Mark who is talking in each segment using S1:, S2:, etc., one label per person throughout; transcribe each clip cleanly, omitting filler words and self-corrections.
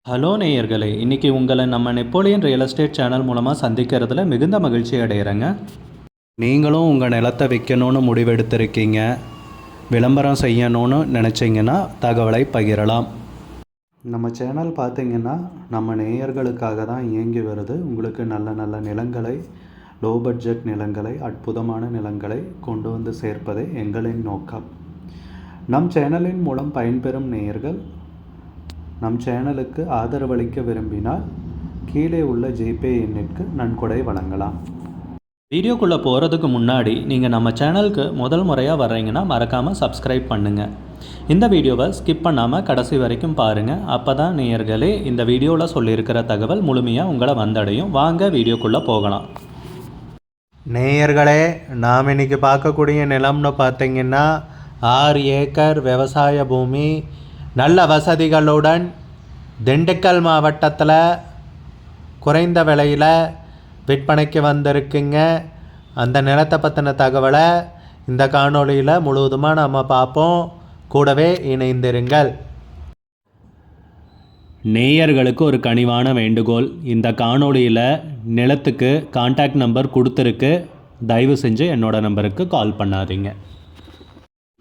S1: Hello நேயர்களே, இன்றைக்கி உங்களை நம்ம நெப்போலியன் ரியல் எஸ்டேட் சேனல் மூலமாக சந்திக்கிறதுல மிகுந்த மகிழ்ச்சி அடைகிறேங்க. நீங்களும் உங்கள் நிலத்தை விற்கணும்னு முடிவெடுத்திருக்கீங்க, விளம்பரம் செய்யணும்னு நினச்சிங்கன்னா தகவலை பகிரலாம். நம்ம சேனல் பார்த்திங்கன்னா நம்ம நேயர்களுக்காக தான் இயங்கி வருது. உங்களுக்கு நல்ல நல்ல நிலங்களை, லோ பட்ஜெட் நிலங்களை, அற்புதமான நிலங்களை கொண்டு வந்து சேர்ப்பதே எங்களின் நோக்கம். நம் சேனலின் மூலம் பயன்பெறும் நேயர்கள் நம் சேனலுக்கு ஆதரவளிக்க விரும்பினால் கீழே உள்ள ஜிபே எண்ணிற்கு நன்கொடை வழங்கலாம். வீடியோக்குள்ளே போகிறதுக்கு முன்னாடி நீங்கள் நம்ம சேனலுக்கு முதல் முறையாக வர்றீங்கன்னா மறக்காமல் சப்ஸ்கிரைப் பண்ணுங்கள். இந்த வீடியோவை ஸ்கிப் பண்ணாமல் கடைசி வரைக்கும் பாருங்கள். அப்போ தான் நேயர்களே இந்த வீடியோவில் சொல்லியிருக்கிற தகவல் முழுமையாக உங்களை வந்தடையும். வாங்க வீடியோக்குள்ளே போகலாம். நேயர்களே, நாம் இன்றைக்கி பார்க்கக்கூடிய நிலம்னு பார்த்தீங்கன்னா 6 ஏக்கர் விவசாய பூமி, நல்ல வசதிகளுடன் திண்டுக்கல் மாவட்டத்தில் குறைந்த விலையில் விற்பனைக்கு வந்திருக்குங்க. அந்த நிலத்தை பற்றின தகவலை இந்த காணொளியில் முழுவதுமாக நம்ம பார்ப்போம். கூடவே இணைந்திருங்கள். நேயர்களுக்கு ஒரு கனிவான வேண்டுகோள், இந்த காணொளியில் நிலத்துக்கு கான்டாக்ட் நம்பர் கொடுத்துருக்கு, தயவு செஞ்சு என்னோடய நம்பருக்கு கால் பண்ணாதீங்க.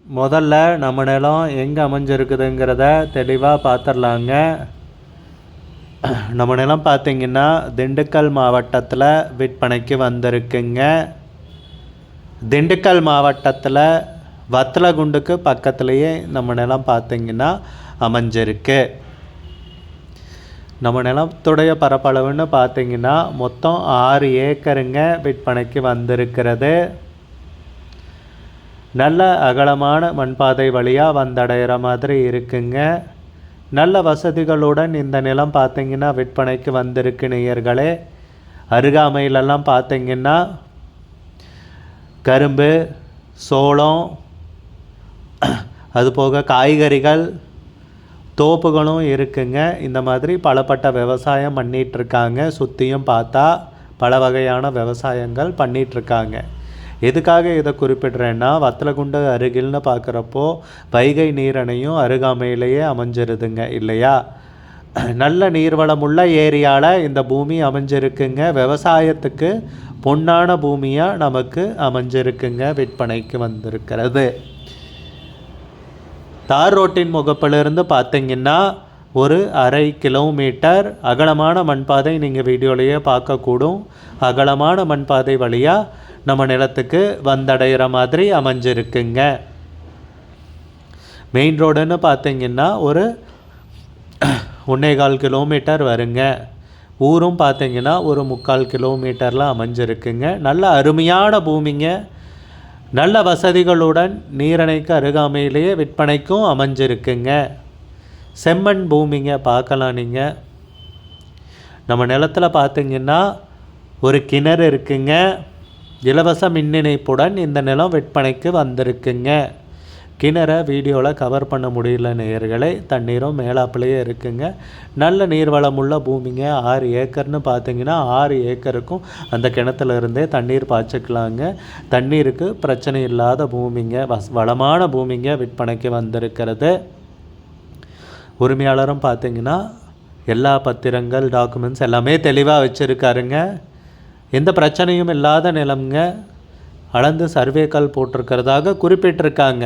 S1: முதல்ல நம்ம நிலம் எங்கே அமைஞ்சிருக்குதுங்கிறத தெளிவாக பார்த்துடலாங்க. நம்ம நிலம் பார்த்திங்கன்னா திண்டுக்கல் மாவட்டத்தில் விற்பனைக்கு வந்திருக்குங்க. திண்டுக்கல் மாவட்டத்தில் வத்தலகுண்டுக்கு பக்கத்துலேயே நம்ம நிலம் பார்த்திங்கன்னா அமைஞ்சிருக்கு. நம்ம நிலத்துடைய பரப்பளவுன்னு பார்த்திங்கன்னா மொத்தம் 6 ஏக்கருங்க விற்பனைக்கு வந்திருக்கிறது. நல்ல அகலமான மண்பாதை வழியாக வந்தடைகிற மாதிரி இருக்குங்க. நல்ல வசதிகளுடன் இந்த நிலம் பார்த்திங்கன்னா விற்பனைக்கு வந்திருக்கு நேயர்களே. அருகாமையிலெல்லாம் பார்த்திங்கன்னா கரும்பு, சோளம், அதுபோக காய்கறிகள் தோப்புகளும் இருக்குங்க. இந்த மாதிரி பலப்பட்ட விவசாயம் பண்ணிகிட்ருக்காங்க. சுற்றியும் பார்த்தா பல வகையான விவசாயங்கள் பண்ணிகிட்ருக்காங்க. எதுக்காக இதை குறிப்பிட்றேன்னா, வத்தலகுண்டு அருகில்னு பார்க்குறப்போ வைகை நீரணையும் அருகாமையிலேயே அமைஞ்சிருதுங்க இல்லையா. நல்ல நீர்வளமுள்ள ஏரியாவில் இந்த பூமி அமைஞ்சிருக்குங்க. விவசாயத்துக்கு பொன்னான பூமியாக நமக்கு அமைஞ்சிருக்குங்க. விற்பனைக்கு வந்திருக்கிறது. தார் ரோட்டின் முகப்பிலிருந்து பார்த்திங்கன்னா ஒரு 1/2 கிலோமீட்டர் அகலமான மண்பாதை நீங்கள் வீடியோலையே பார்க்கக்கூடும். அகலமான மண்பாதை வழியாக நம்ம நிலத்துக்கு வந்தடைகிற மாதிரி அமைஞ்சிருக்குங்க. மெயின் ரோடுன்னு பார்த்திங்கன்னா ஒரு 1.25 கிலோமீட்டர் வருங்க. ஊரும் பார்த்திங்கன்னா ஒரு 3/4 கிலோமீட்டரில் அமைஞ்சிருக்குங்க. நல்ல அருமையான பூமிங்க. நல்ல வசதிகளுடன் நீரணைக்கு அருகாமையிலேயே விற்பனைக்கும் அமைஞ்சிருக்குங்க. செம்மண் பூமிங்க, பார்க்கலாம் நீங்கள். நம்ம நிலத்தில் பார்த்திங்கன்னா ஒரு கிணறு இருக்குங்க. இலவச மின் இணைப்புடன் இந்த நிலம் விற்பனைக்கு வந்திருக்குங்க. கிணறை வீடியோவில் கவர் பண்ண முடியல நேயர்களே, தண்ணீரும் மேலாப்பிலேயே இருக்குங்க. நல்ல நீர்வளமுள்ள பூமிங்க. 6 ஏக்கர்னு பார்த்திங்கன்னா 6 ஏக்கருக்கும் அந்த கிணத்துல இருந்தே தண்ணீர் பாய்ச்சிக்கலாங்க. தண்ணீருக்கு பிரச்சனை இல்லாத பூமிங்க, வளமான பூமிங்க விற்பனைக்கு வந்திருக்கிறது. உரிமையாளரும் பார்த்திங்கன்னா எல்லா பத்திரங்கள், டாக்குமெண்ட்ஸ் எல்லாமே தெளிவாக வச்சுருக்காருங்க. எந்த பிரச்சனையும் இல்லாத நிலம்ங்க. அளந்து சர்வேக்கள் போட்டிருக்கிறதாக குறிப்பிட்டிருக்காங்க.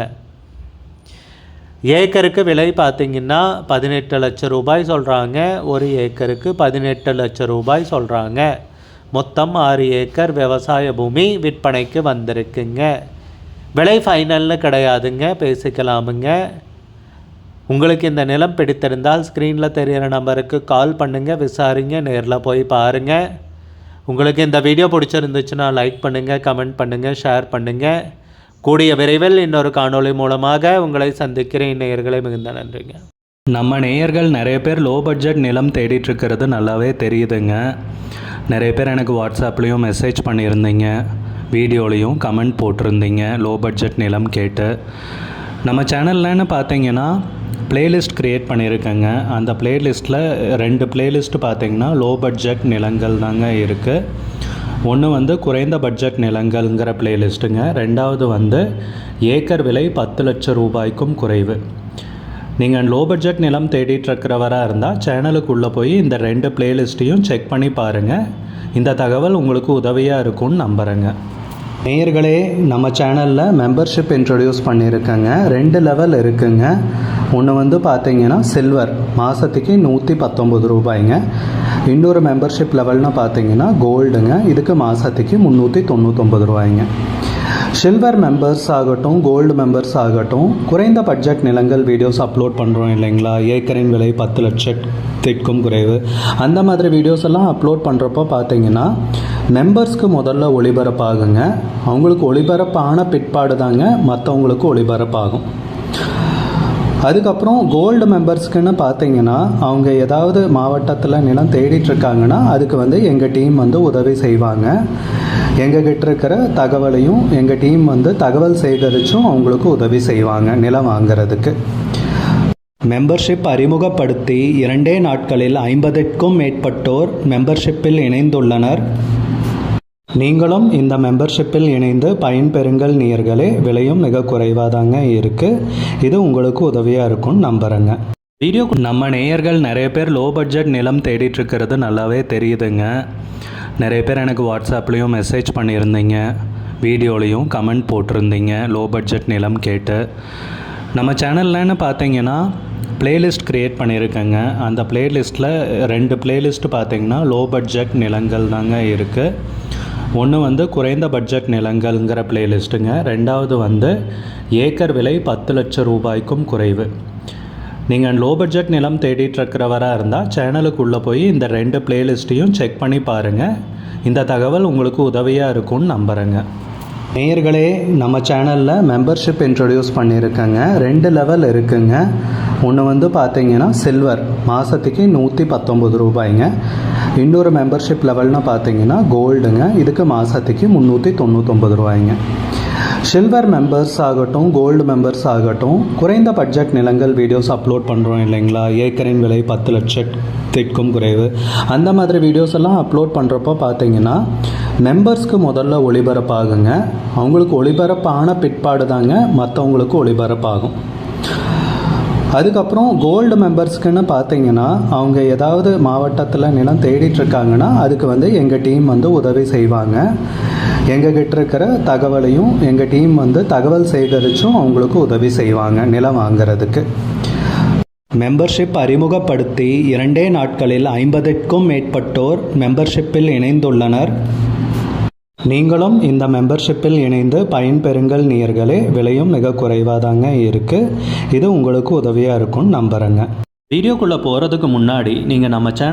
S1: ஏக்கருக்கு விலை பார்த்திங்கன்னா 18 லட்சம் ரூபாய் சொல்கிறாங்க. ஒரு ஏக்கருக்கு 18 லட்சம் ரூபாய் சொல்கிறாங்க. மொத்தம் 6 ஏக்கர் விவசாய பூமி விற்பனைக்கு வந்திருக்குங்க. விலை ஃபைனல்னு கிடையாதுங்க, பேசிக்கலாமுங்க. உங்களுக்கு இந்த நிலம் பிடித்திருந்தால் ஸ்க்ரீனில் தெரிகிற நம்பருக்கு கால் பண்ணுங்கள், விசாரிங்க, நேரில் போய் பாருங்கள். உங்களுக்கு இந்த வீடியோ பிடிச்சிருந்துச்சுன்னா லைக் பண்ணுங்கள், கமெண்ட் பண்ணுங்கள், ஷேர் பண்ணுங்கள். கூடிய விரைவில் இன்னொரு காணொளி மூலமாக உங்களை சந்திக்கிறேன் நேயர்களை. மிகுந்த நன்றிங்க. நம்ம நேயர்கள் நிறைய பேர் லோ பட்ஜெட் நிலம் தேடிட்டுருக்கிறது நல்லாவே தெரியுதுங்க. நிறைய பேர் எனக்கு வாட்ஸ்அப்லேயும் மெசேஜ் பண்ணியிருந்தீங்க, வீடியோலையும் கமெண்ட் போட்டிருந்தீங்க லோ பட்ஜெட் நிலம் கேட்டு. நம்ம சேனல்லன்னு பார்த்தீங்கன்னா பிளேலிஸ்ட் க்ரியேட் பண்ணியிருக்கேங்க. அந்த பிளேலிஸ்ட்டில் 2 பிளேலிஸ்ட்டு பார்த்திங்கன்னா லோ பட்ஜெட் நிலங்கள் தாங்க இருக்குது. ஒன்று வந்து குறைந்த பட்ஜெட் நிலங்கள்ங்கிற பிளேலிஸ்ட்டுங்க. ரெண்டாவது வந்து ஏக்கர் விலை 10 லட்சம் ரூபாய்க்கும் குறைவு. நீங்கள் லோ பட்ஜெட் நிலம் தேடிட்டுருக்கிறவராக இருந்தால் சேனலுக்குள்ளே போய் இந்த 2 பிளேலிஸ்ட்டையும் செக் பண்ணி பாருங்கள். இந்த தகவல் உங்களுக்கு உதவியாக இருக்கும்னு நம்புகிறேங்க. நேயர்களே, நம்ம சேனலில் மெம்பர்ஷிப் இன்ட்ரடியூஸ் பண்ணியிருக்கேங்க. 2 லெவல் இருக்குங்க. ஒன்று பார்த்தீங்கன்னா சில்வர், மாதத்துக்கு 119 ரூபாய்ங்க. இன்னொரு மெம்பர்ஷிப் லெவல்னு பார்த்தீங்கன்னா கோல்டுங்க, இதுக்கு மாதத்துக்கு 399 ரூபாய்ங்க. சில்வர் மெம்பர்ஸ் ஆகட்டும், கோல்டு மெம்பர்ஸ் ஆகட்டும், குறைந்த பட்ஜெட் நிலங்கள் வீடியோஸ் அப்லோட் பண்ணுறோம் இல்லைங்களா, ஏக்கரின் விலை 10 லட்சத்திற்கும் குறைவு, அந்த மாதிரி வீடியோஸ் எல்லாம் அப்லோட் பண்ணுறப்போ பார்த்தீங்கன்னா மெம்பர்ஸ்க்கு முதல்ல ஒளிபரப்பாகுங்க. அவங்களுக்கு ஒளிபரப்பான பிற்பாடு தாங்க மற்றவங்களுக்கு ஒளிபரப்பாகும். அதுக்கப்புறம் கோல்டு மெம்பர்ஸ்க்குன்னு பார்த்தீங்கன்னா அவங்க ஏதாவது மாவட்டத்தில் நிலம் தேடிட்டுருக்காங்கன்னா அதுக்கு எங்கள் டீம் உதவி செய்வாங்க. எங்ககிட்ட இருக்கிற தகவலையும் எங்கள் டீம் தகவல் சேகரித்தும் அவங்களுக்கு உதவி செய்வாங்க நிலம் வாங்கிறதுக்கு. மெம்பர்ஷிப் அறிமுகப்படுத்தி 2 நாட்களில் 50க்கும் மேற்பட்டோர் மெம்பர்ஷிப்பில் இணைந்துள்ளனர். நீங்களும் இந்த மெம்பர்ஷிப்பில் இணைந்து பயன்பெறுங்கள் நேயர்களே. விலையும் மிக குறைவாக தாங்க இருக்குது. இது உங்களுக்கு உதவியாக இருக்கும்னு நம்புகிறேங்க. வீடியோ நம்ம நேயர்கள் நிறைய பேர் லோ பட்ஜெட் நிலம் தேடிட்டுருக்கிறது நல்லாவே தெரியுதுங்க. நிறைய பேர் எனக்கு வாட்ஸ்அப்லேயும் மெசேஜ் பண்ணியிருந்தீங்க, வீடியோலையும் கமெண்ட் போட்டிருந்தீங்க லோ பட்ஜெட் நிலம் கேட்டு. நம்ம சேனல்லன்னு பார்த்தீங்கன்னா பிளேலிஸ்ட் க்ரியேட் பண்ணியிருக்கேங்க. அந்த பிளேலிஸ்ட்டில் 2 பிளேலிஸ்ட் பார்த்தீங்கன்னா லோ பட்ஜெட் நிலங்கள் தாங்க இருக்குது. ஒன்று குறைந்த பட்ஜெட் நிலங்கள்ங்கிற பிளேலிஸ்ட்டுங்க. 2வது ஏக்கர் விலை 10 லட்சம் ரூபாய்க்கும் குறைவு. நீங்கள் லோ பட்ஜெட் நிலம் தேடிட்டுருக்கிறவராக இருந்தால் சேனலுக்குள்ளே போய் இந்த 2 பிளேலிஸ்ட்டையும் செக் பண்ணி பாருங்கள். இந்த தகவல் உங்களுக்கு உதவியாக இருக்கும்னு நம்புகிறேங்க. நேயர்களே, நம்ம சேனலில் மெம்பர்ஷிப் இன்ட்ரடியூஸ் பண்ணியிருக்கேங்க. 2 லெவல் இருக்குங்க. ஒன்று பார்த்தீங்கன்னா சில்வர், மாதத்துக்கு 119 ரூபாய்ங்க. இன்னொரு மெம்பர்ஷிப் லெவல்னு பார்த்தீங்கன்னா கோல்டுங்க, இதுக்கு மாதத்துக்கு 399 ரூபாய்ங்க. சில்வர் மெம்பர்ஸ் ஆகட்டும், கோல்டு மெம்பர்ஸ் ஆகட்டும், குறைந்த பட்ஜெட் நிலங்கள் வீடியோஸ் அப்லோட் பண்ணுறோம் இல்லைங்களா, ஏக்கரின் விலை 10 லட்சத்திற்கும் குறைவு, அந்த மாதிரி வீடியோஸ் எல்லாம் அப்லோட் பண்ணுறப்போ பார்த்தீங்கன்னா மெம்பர்ஸ்க்கு முதல்ல ஒளிபரப்பாகுங்க. அவங்களுக்கு ஒளிபரப்பான பிற்பாடு தாங்க மற்றவங்களுக்கு ஒளிபரப்பாகும். அதுக்கப்புறம் கோல்டு மெம்பர்ஸ்க்குன்னு பார்த்தீங்கன்னா அவங்க ஏதாவது மாவட்டத்தில் நிலம் தேடிட்டுருக்காங்கன்னா அதுக்கு எங்கள் டீம் உதவி செய்வாங்க. எங்ககிட்ட இருக்கிற தகவலையும் எங்கள் டீம் தகவல் சேகரித்தும் அவங்களுக்கு உதவி செய்வாங்க நிலம் வாங்கிறதுக்கு. மெம்பர்ஷிப் அறிமுகப்படுத்தி 2 நாட்களில் 50க்கும் மேற்பட்டோர் மெம்பர்ஷிப்பில் இணைந்துள்ளனர். நீங்களும் இந்த மெம்பர்ஷிப்பில் இணைந்து பயன்பெறுங்கள் நேயர்களே. விலையும் மிக குறைவாக தாங்க இருக்குது. இது உங்களுக்கு உதவியாக இருக்கும்னு நம்புகிறேங்க. வீடியோக்குள்ளே போகிறதுக்கு முன்னாடி நீங்கள் நம்ம சேனல்